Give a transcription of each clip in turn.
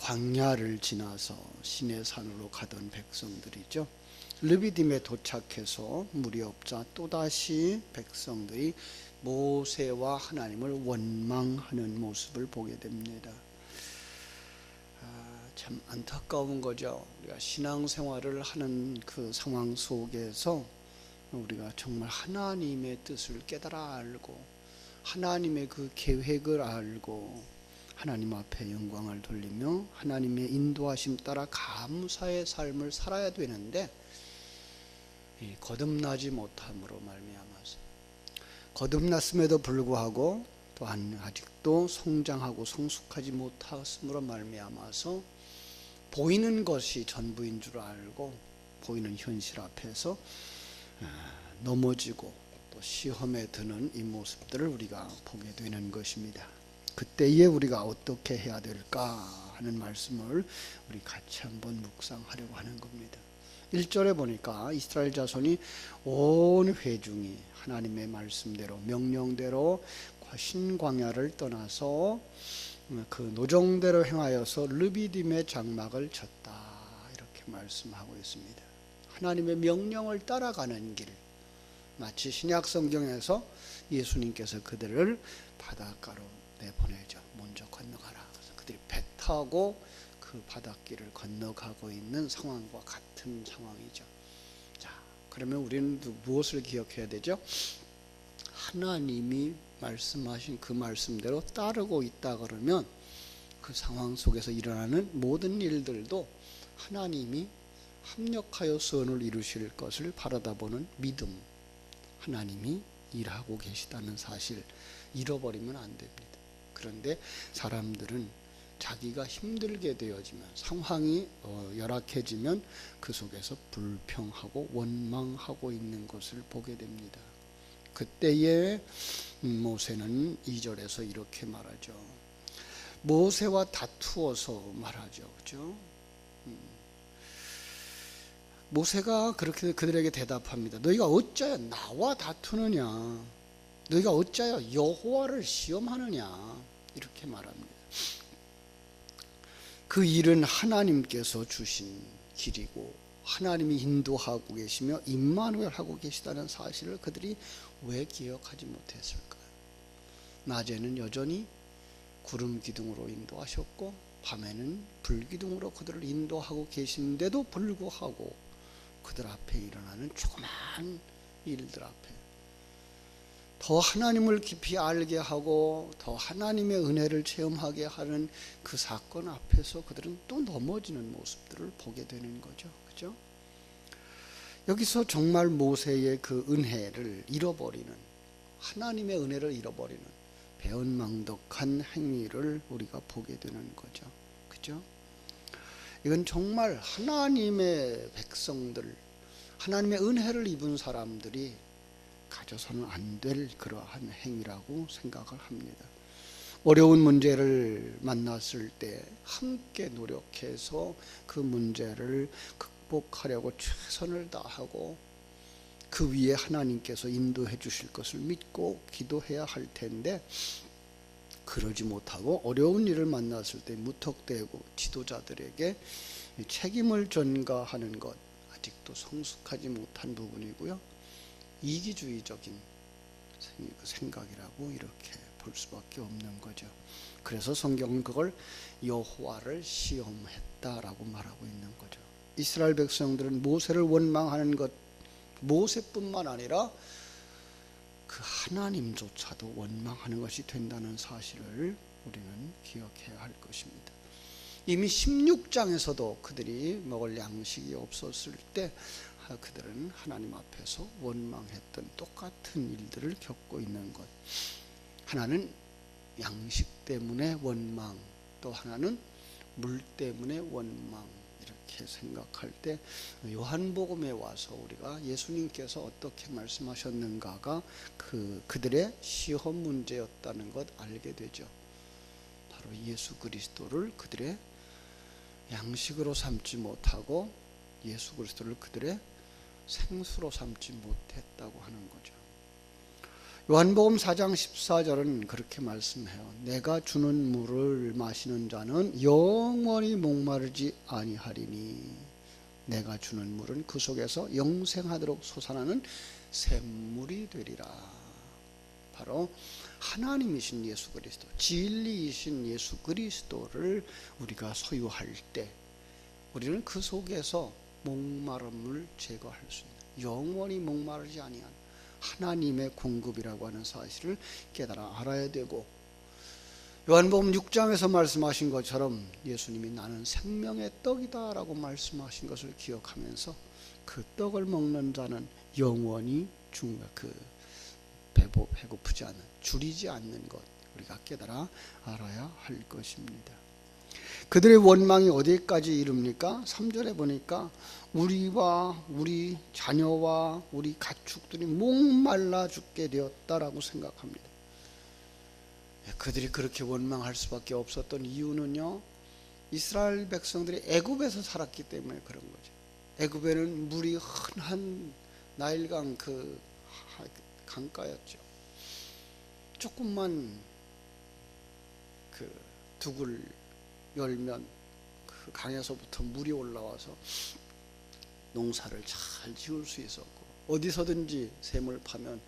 광야를 지나서 시내산으로 가던 백성들이죠. 르비딤에 도착해서 물이 없자 또다시 백성들이 모세와 하나님을 원망하는 모습을 보게 됩니다. 참 안타까운 거죠. 우리가 신앙생활을 하는 그 상황 속에서 우리가 정말 하나님의 뜻을 깨달아 알고 하나님의 그 계획을 알고 하나님 앞에 영광을 돌리며 하나님의 인도하심 따라 감사의 삶을 살아야 되는데 거듭나지 못함으로 말미암아서 거듭났음에도 불구하고 또한 아직도 성장하고 성숙하지 못함으로 말미암아서 보이는 것이 전부인 줄 알고 보이는 현실 앞에서 넘어지고 또 시험에 드는 이 모습들을 우리가 보게 되는 것입니다. 그때에 우리가 어떻게 해야 될까 하는 말씀을 우리 같이 한번 묵상하려고 하는 겁니다. 1절에 보니까 이스라엘 자손이 온 회중이 하나님의 말씀대로 명령대로 신광야를 떠나서 그 노정대로 행하여서 르비딤의 장막을 쳤다 이렇게 말씀하고 있습니다. 하나님의 명령을 따라가는 길, 마치 신약 성경에서 예수님께서 그들을 바닷가로 내보내죠. 먼저 건너가라. 그래서 그들이 배 타고 그 바닷길을 건너가고 있는 상황과 같은 상황이죠. 자, 그러면 우리는 무엇을 기억해야 되죠? 하나님이 말씀하신 그 말씀대로 따르고 있다 그러면 그 상황 속에서 일어나는 모든 일들도 하나님이 합력하여 선을 이루실 것을 바라다보는 믿음, 하나님이 일하고 계시다는 사실 잃어버리면 안 됩니다. 그런데 사람들은 자기가 힘들게 되어지면 상황이 열악해지면 그 속에서 불평하고 원망하고 있는 것을 보게 됩니다. 그때에 모세는 2절에서 이렇게 말하죠. 모세와 다투어서 말하죠. 그죠? 모세가 그렇게 그들에게 대답합니다. 너희가 어찌하여 나와 다투느냐? 너희가 어찌하여 여호와를 시험하느냐? 이렇게 말합니다. 그 일은 하나님께서 주신 길이고 하나님이 인도하고 계시며 임마누엘 하고 계시다는 사실을 그들이 왜 기억하지 못했을까요? 낮에는 여전히 구름 기둥으로 인도하셨고 밤에는 불 기둥으로 그들을 인도하고 계신데도 불구하고 그들 앞에 일어나는 조그만 일들 앞에 더 하나님을 깊이 알게 하고 더 하나님의 은혜를 체험하게 하는 그 사건 앞에서 그들은 또 넘어지는 모습들을 보게 되는 거죠. 그죠? 여기서 정말 모세의 그 은혜를 잃어버리는, 하나님의 은혜를 잃어버리는 배은망덕한 행위를 우리가 보게 되는 거죠. 그죠? 이건 정말 하나님의 백성들, 하나님의 은혜를 입은 사람들이 가져서는 안 될 그러한 행위라고 생각을 합니다. 어려운 문제를 만났을 때 함께 노력해서 그 문제를 극복하려고 최선을 다하고 그 위에 하나님께서 인도해 주실 것을 믿고 기도해야 할 텐데 그러지 못하고 어려운 일을 만났을 때 무턱대고 지도자들에게 책임을 전가하는 것 아직도 성숙하지 못한 부분이고요. 이기주의적인 생각이라고 이렇게 볼 수밖에 없는 거죠. 그래서 성경은 그걸 여호와를 시험했다라고 말하고 있는 거죠. 이스라엘 백성들은 모세를 원망하는 것, 모세뿐만 아니라 그 하나님조차도 원망하는 것이 된다는 사실을 우리는 기억해야 할 것입니다. 이미 16장에서도 그들이 먹을 양식이 없었을 때 그들은 하나님 앞에서 원망했던 똑같은 일들을 겪고 있는 것. 하나는 양식 때문에 원망, 또 하나는 물 때문에 원망, 이렇게 생각할 때 요한복음에 와서 우리가 예수님께서 어떻게 말씀하셨는가가 그들의 시험 문제였다는 것 알게 되죠. 바로 예수 그리스도를 그들의 양식으로 삼지 못하고 예수 그리스도를 그들의 생수로 삼지 못했다고 하는 거죠. 요한복음 4장 14절은 그렇게 말씀해요. 내가 주는 물을 마시는 자는 영원히 목마르지 아니하리니 내가 주는 물은 그 속에서 영생하도록 솟아나는 샘물이 되리라. 바로 하나님이신 예수 그리스도, 진리이신 예수 그리스도를 우리가 소유할 때 우리는 그 속에서 목마름을 제거할 수 있는, 영원히 목마르지 아니한 하나님의 공급이라고 하는 사실을 깨달아 알아야 되고, 요한복음 6장에서 말씀하신 것처럼 예수님이 나는 생명의 떡이다 라고 말씀하신 것을 기억하면서 그 떡을 먹는 자는 영원히 배고프지 않는, 줄이지 않는 것 우리가 깨달아 알아야 할 것입니다. 그들의 원망이 어디까지 이릅니까? 3절에 보니까 우리와 우리 자녀와 우리 가축들이 목말라 죽게 되었다라고 생각합니다. 그들이 그렇게 원망할 수밖에 없었던 이유는요, 이스라엘 백성들이 애굽에서 살았기 때문에 그런 거죠. 애굽에는 물이 흔한 나일강 그 강가였죠. 조금만 그 둑을 열면 그 강에서부터 물이 올라와서 농사를 잘 지을 수 있었고, 어디서든지 샘을 파면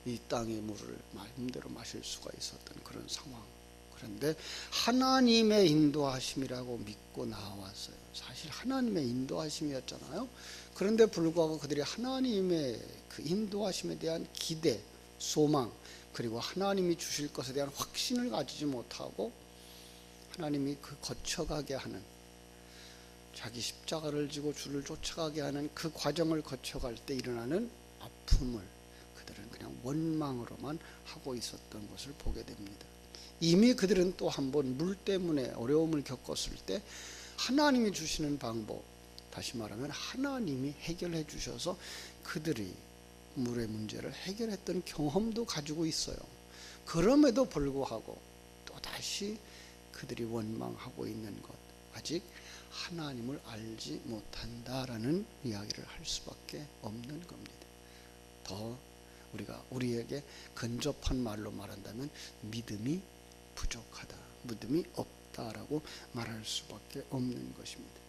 이 땅의 물을 마음대로 마실 수가 있었던 그런 상황. 그런데 하나님의 인도하심이라고 믿고 나왔어요. 사실 하나님의 인도하심이었잖아요. 그런데 불구하고 그들이 하나님의 그 인도하심에 대한 기대, 소망, 그리고 하나님이 주실 것에 대한 확신을 가지지 못하고 하나님이 그 거쳐가게 하는, 자기 십자가를 지고 주를 쫓아가게 하는 그 과정을 거쳐갈 때 일어나는 아픔을 그들은 그냥 원망으로만 하고 있었던 것을 보게 됩니다. 이미 그들은 또 한 번 물 때문에 어려움을 겪었을 때 하나님이 주시는 방법, 다시 말하면 하나님이 해결해 주셔서 그들이 물의 문제를 해결했던 경험도 가지고 있어요. 그럼에도 불구하고 또다시 그들이 원망하고 있는 것, 아직 하나님을 알지 못한다라는 이야기를 할 수밖에 없는 겁니다. 더 우리에게 근접한 말로 말한다면 믿음이 부족하다, 믿음이 없다라고 말할 수밖에 없는 것입니다.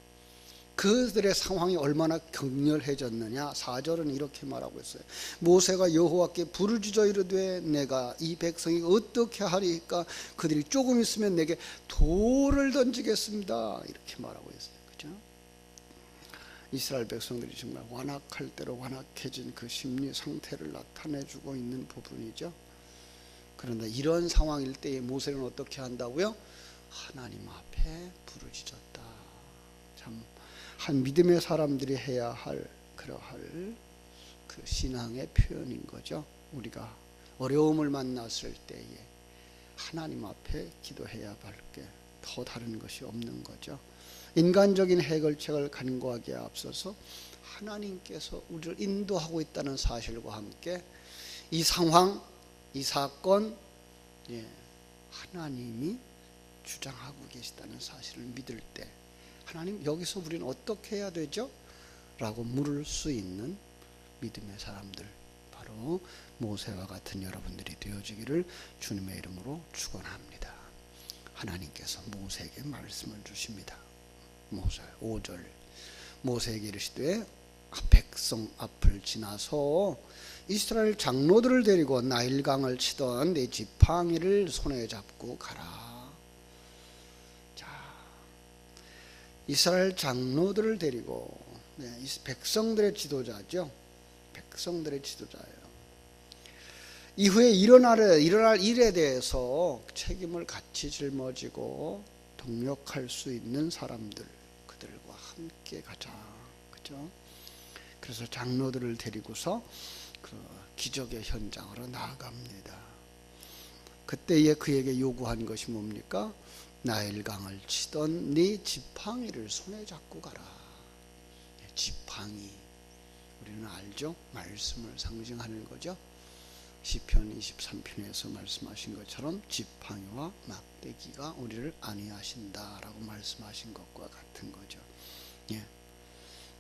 그들의 상황이 얼마나 격렬해졌느냐, 4절은 이렇게 말하고 있어요. 모세가 여호와께 부르짖어 이르되 내가 이 백성이 어떻게 하리까? 그들이 조금 있으면 내게 돌을 던지겠습니다. 이렇게 말하고 있어요. 그죠? 이스라엘 백성들이 정말 완악할 대로 완악해진 그 심리 상태를 나타내주고 있는 부분이죠. 그런데 이런 상황일 때에 모세는 어떻게 한다고요? 하나님 앞에 부르짖었다. 참 한 믿음의 사람들이 해야 할 그러할 그 신앙의 표현인 거죠. 우리가 어려움을 만났을 때에 하나님 앞에 기도해야 할 게 더 다른 것이 없는 거죠. 인간적인 해결책을 간구하기에 앞서서 하나님께서 우리를 인도하고 있다는 사실과 함께 이 상황, 이 사건, 하나님이 주장하고 계시다는 사실을 믿을 때 하나님, 여기서 우리는 어떻게 해야 되죠? 라고 물을 수 있는 믿음의 사람들, 바로 모세와 같은 여러분들이 되어지기를 주님의 이름으로 축원합니다. 하나님께서 모세에게 말씀을 주십니다. 모세 5절, 모세에게 이르시되 백성 앞을 지나서 이스라엘 장로들을 데리고 나일강을 치던 내 지팡이를 손에 잡고 가라. 이스라엘 장로들을 데리고, 백성들의 지도자죠. 백성들의 지도자예요. 이후에 일어날 일에 대해서 책임을 같이 짊어지고 동력할 수 있는 사람들, 그들과 함께 가자. 그죠? 그래서 장로들을 데리고서 그 기적의 현장으로 나아갑니다. 그때에 그에게 요구한 것이 뭡니까? 나일강을 치던 네 지팡이를 손에 잡고 가라. 지팡이, 우리는 알죠? 말씀을 상징하는 거죠. 시편 23편에서 말씀하신 것처럼 지팡이와 막대기가 우리를 안위하신다라고 말씀하신 것과 같은 거죠.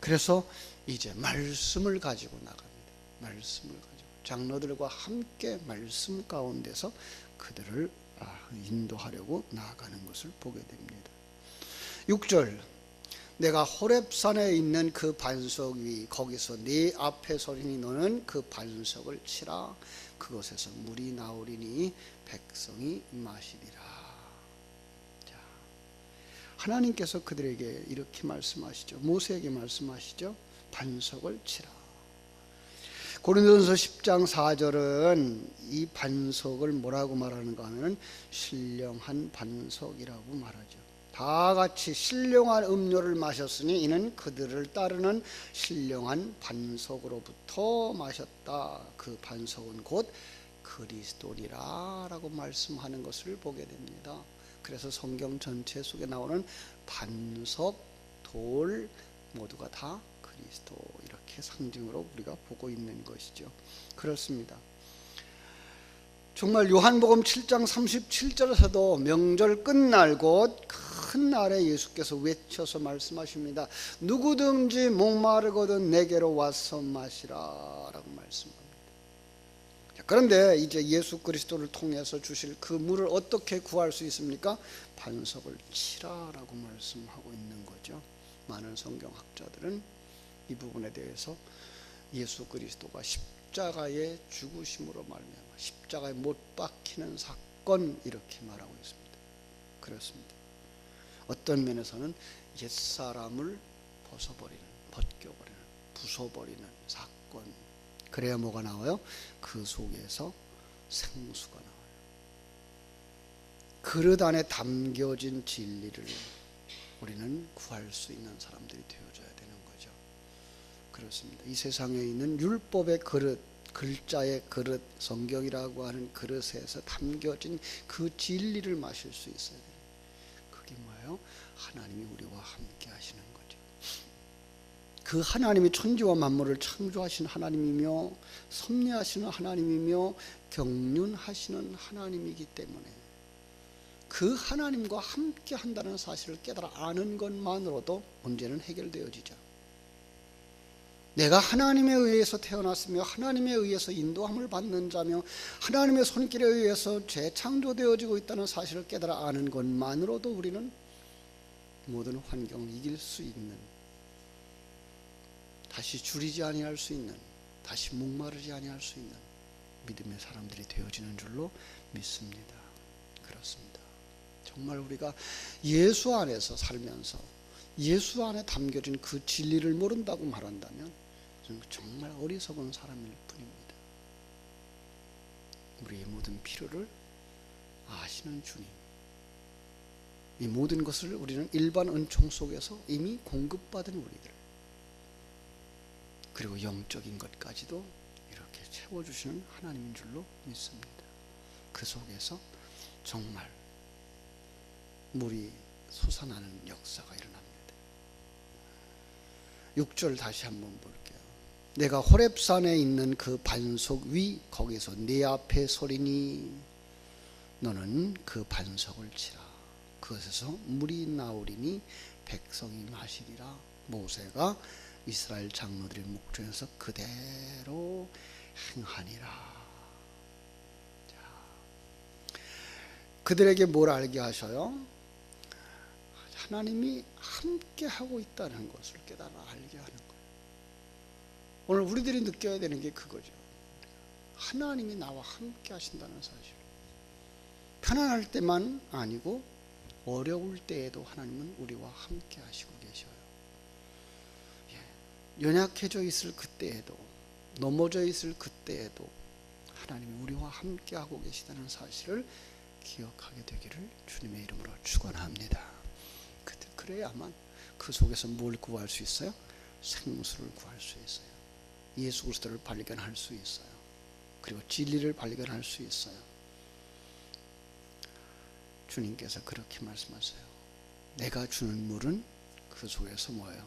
그래서 이제 말씀을 가지고 나갑니다. 말씀을 가지고. 장로들과 함께 말씀 가운데서 그들을 인도하려고 나아가는 것을 보게 됩니다. 6절, 내가 호렙산에 있는 그 반석 위 거기서 네 앞에 서리니 너는 그 반석을 치라. 그곳에서 물이 나오리니 백성이 마시리라. 자, 하나님께서 그들에게 이렇게 말씀하시죠. 모세에게 말씀하시죠. 반석을 치라. 고린도전서 10장 4절은 이 반석을 뭐라고 말하는가 하면 신령한 반석이라고 말하죠. 다 같이 신령한 음료를 마셨으니 이는 그들을 따르는 신령한 반석으로부터 마셨다. 그 반석은 곧 그리스도니라 라고 말씀하는 것을 보게 됩니다. 그래서 성경 전체 속에 나오는 반석, 돌 모두가 다 그리스도, 이렇게 상징으로 우리가 보고 있는 것이죠. 그렇습니다. 정말 요한복음 7장 37절에서도 명절 끝날 곧 큰 날에 예수께서 외쳐서 말씀하십니다. 누구든지 목마르거든 내게로 와서 마시라 라고 말씀합니다. 그런데 이제 예수 그리스도를 통해서 주실 그 물을 어떻게 구할 수 있습니까? 반석을 치라 라고 말씀하고 있는 거죠. 많은 성경학자들은 이 부분에 대해서 예수 그리스도가 십자가의 죽으심으로 말미암아 십자가에 못 박히는 사건, 이렇게 말하고 있습니다. 그렇습니다. 어떤 면에서는 옛사람을 벗겨버리는, 부숴버리는 사건. 그래야 뭐가 나와요? 그 속에서 생수가 나와요. 그릇 안에 담겨진 진리를 우리는 구할 수 있는 사람들이 되어줘야 되는 거죠. 그렇습니다. 이 세상에 있는 율법의 그릇, 글자의 그릇, 성경이라고 하는 그릇에서 담겨진 그 진리를 마실 수 있어야 돼요. 그게 뭐예요? 하나님이 우리와 함께 하시는 거죠. 그 하나님이 천지와 만물을 창조하신 하나님이며 섭리하시는 하나님이며 경륜하시는 하나님이기 때문에 그 하나님과 함께 한다는 사실을 깨달아 아는 것만으로도 문제는 해결되어지죠. 내가 하나님에 의해서 태어났으며 하나님에 의해서 인도함을 받는 자며 하나님의 손길에 의해서 재창조되어지고 있다는 사실을 깨달아 아는 것만으로도 우리는 모든 환경을 이길 수 있는, 다시 줄이지 아니할 수 있는, 다시 목마르지 아니할 수 있는 믿음의 사람들이 되어지는 줄로 믿습니다. 그렇습니다. 정말 우리가 예수 안에서 살면서 예수 안에 담겨진 그 진리를 모른다고 말한다면 정말 어리석은 사람일 뿐입니다. 우리의 모든 필요를 아시는 주님, 이 모든 것을 우리는 일반 은총 속에서 이미 공급받은 우리들, 그리고 영적인 것까지도 이렇게 채워주시는 하나님인 줄로 믿습니다. 그 속에서 정말 물이 솟아나는 역사가 일어납니다. 6절 다시 한번 볼게요. 내가 호렙산에 있는 그 반석 위 거기서 네 앞에 서리니 너는 그 반석을 치라. 그것에서 물이 나오리니 백성이 마시리라. 모세가 이스라엘 장로들의 목전에서 그대로 행하니라. 자, 그들에게 뭘 알게 하셔요? 하나님이 함께 하고 있다는 것을 깨달아 알게 하는 거예요. 오늘 우리들이 느껴야 되는 게 그거죠. 하나님이 나와 함께 하신다는 사실. 편안할 때만 아니고 어려울 때에도 하나님은 우리와 함께 하시고 계셔요. 연약해져 있을 그때에도, 넘어져 있을 그때에도 하나님이 우리와 함께 하고 계시다는 사실을 기억하게 되기를 주님의 이름으로 축원합니다. 그래야만 그 속에서 뭘 구할 수 있어요? 생수를 구할 수 있어요. 예수 그리스도를 발견할 수 있어요. 그리고 진리를 발견할 수 있어요. 주님께서 그렇게 말씀하세요. 내가 주는 물은 그 속에서 뭐예요?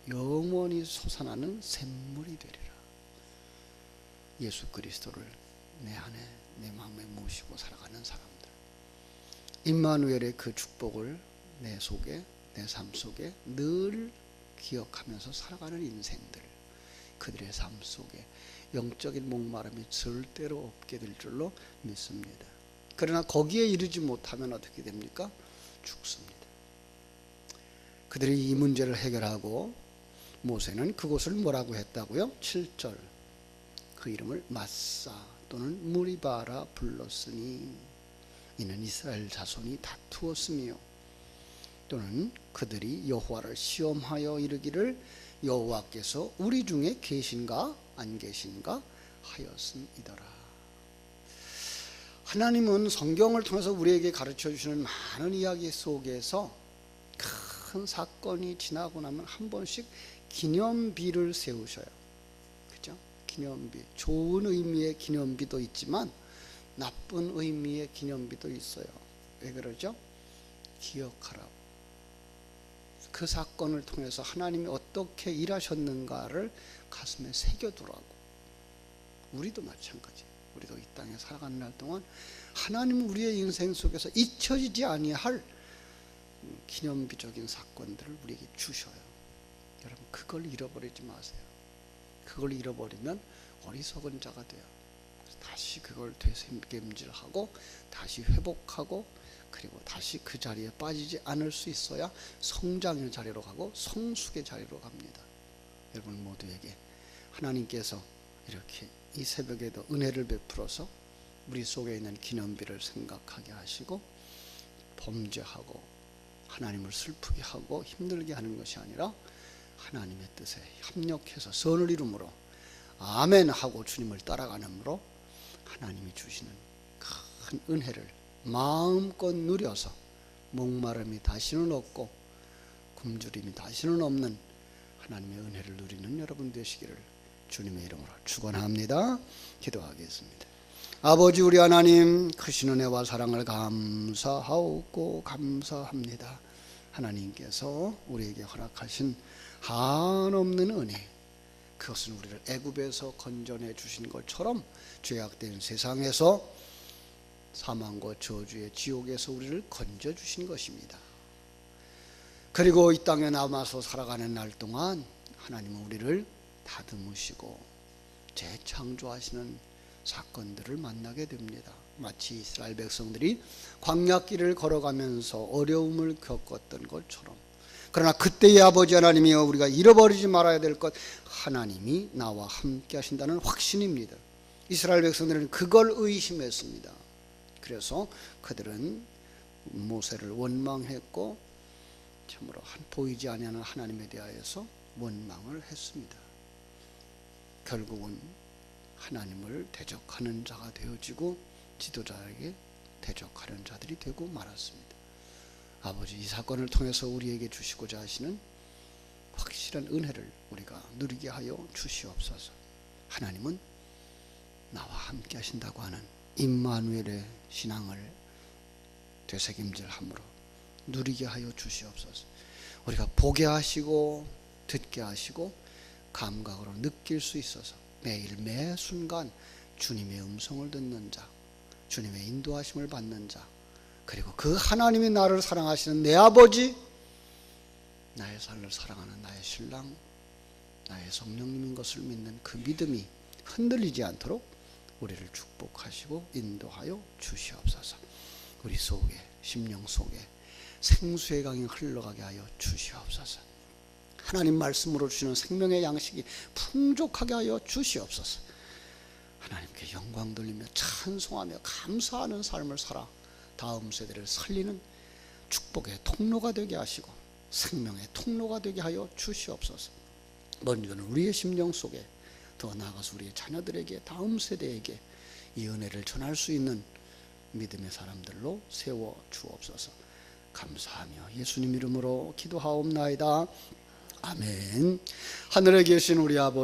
영원히 솟아나는 샘물이 되리라. 예수 그리스도를 내 안에, 내 마음에 모시고 살아가는 사람들, 임마누엘의 그 축복을 내 속에, 내 삶 속에 늘 기억하면서 살아가는 인생들, 그들의 삶 속에 영적인 목마름이 절대로 없게 될 줄로 믿습니다. 그러나 거기에 이르지 못하면 어떻게 됩니까? 죽습니다. 그들이 이 문제를 해결하고 모세는 그곳을 뭐라고 했다고요? 7절, 그 이름을 마사 또는 무리바라 불렀으니 이는 이스라엘 자손이 다투었으며, 또는 그들이 여호와를 시험하여 이르기를 여호와께서 우리 중에 계신가 안 계신가 하였음이더라. 하나님은 성경을 통해서 우리에게 가르쳐 주시는 많은 이야기 속에서 큰 사건이 지나고 나면 한 번씩 기념비를 세우셔요. 그죠? 기념비. 좋은 의미의 기념비도 있지만 나쁜 의미의 기념비도 있어요. 왜 그러죠? 기억하라고. 그 사건을 통해서 하나님이 어떻게 일하셨는가를 가슴에 새겨두라고. 우리도 마찬가지. 우리도 이 땅에 살아가는 날 동안 하나님은 우리의 인생 속에서 잊혀지지 아니할 기념비적인 사건들을 우리에게 주셔요. 여러분, 그걸 잃어버리지 마세요. 그걸 잃어버리면 어리석은 자가 돼요. 다시 그걸 되새김질하고 다시 회복하고 그리고 다시 그 자리에 빠지지 않을 수 있어야 성장의 자리로 가고 성숙의 자리로 갑니다. 여러분 모두에게 하나님께서 이렇게 이 새벽에도 은혜를 베풀어서 우리 속에 있는 기념비를 생각하게 하시고 범죄하고 하나님을 슬프게 하고 힘들게 하는 것이 아니라 하나님의 뜻에 협력해서 선을 이루므로 아멘 하고 주님을 따라가므로 하나님이 주시는 큰 은혜를 마음껏 누려서 목마름이 다시는 없고 굶주림이 다시는 없는 하나님의 은혜를 누리는 여러분 되시기를 주님의 이름으로 축원합니다. 기도하겠습니다. 아버지 우리 하나님, 크신 은혜와 사랑을 감사하고 감사합니다. 하나님께서 우리에게 허락하신 한없는 은혜, 그것은 우리를 애굽에서 건져내 주신 것처럼 죄악된 세상에서 사망과 저주의 지옥에서 우리를 건져 주신 것입니다. 그리고 이 땅에 남아서 살아가는 날 동안 하나님은 우리를 다듬으시고 재창조하시는 사건들을 만나게 됩니다. 마치 이스라엘 백성들이 광야길을 걸어가면서 어려움을 겪었던 것처럼. 그러나 그때의 아버지 하나님이여, 우리가 잃어버리지 말아야 될 것, 하나님이 나와 함께 하신다는 확신입니다. 이스라엘 백성들은 그걸 의심했습니다. 그래서 그들은 모세를 원망했고 참으로 보이지 아니하는 하나님에 대하여서 원망을 했습니다. 결국은 하나님을 대적하는 자가 되어지고 지도자에게 대적하는 자들이 되고 말았습니다. 아버지, 이 사건을 통해서 우리에게 주시고자 하시는 확실한 은혜를 우리가 누리게 하여 주시옵소서. 하나님은 나와 함께 하신다고 하는 임마누엘의 신앙을 되새김질함으로 누리게 하여 주시옵소서. 우리가 보게 하시고 듣게 하시고 감각으로 느낄 수 있어서 매일 매 순간 주님의 음성을 듣는 자, 주님의 인도하심을 받는 자, 그리고 그 하나님이 나를 사랑하시는 내 아버지, 나의 삶을 사랑하는 나의 신랑, 나의 성령님인 것을 믿는 그 믿음이 흔들리지 않도록 우리를 축복하시고 인도하여 주시옵소서. 우리 속에, 심령 속에 생수의 강이 흘러가게 하여 주시옵소서. 하나님 말씀으로 주시는 생명의 양식이 풍족하게 하여 주시옵소서. 하나님께 영광 돌리며 찬송하며 감사하는 삶을 살아 다음 세대를 살리는 축복의 통로가 되게 하시고 생명의 통로가 되게 하여 주시옵소서. 먼저는 우리의 심령 속에, 더 나아가서 우리의 자녀들에게, 다음 세대에게 이 은혜를 전할 수 있는 믿음의 사람들로 세워 주옵소서. 감사하며 예수님 이름으로 기도하옵나이다. 아멘. 하늘에 계신 우리 아버지,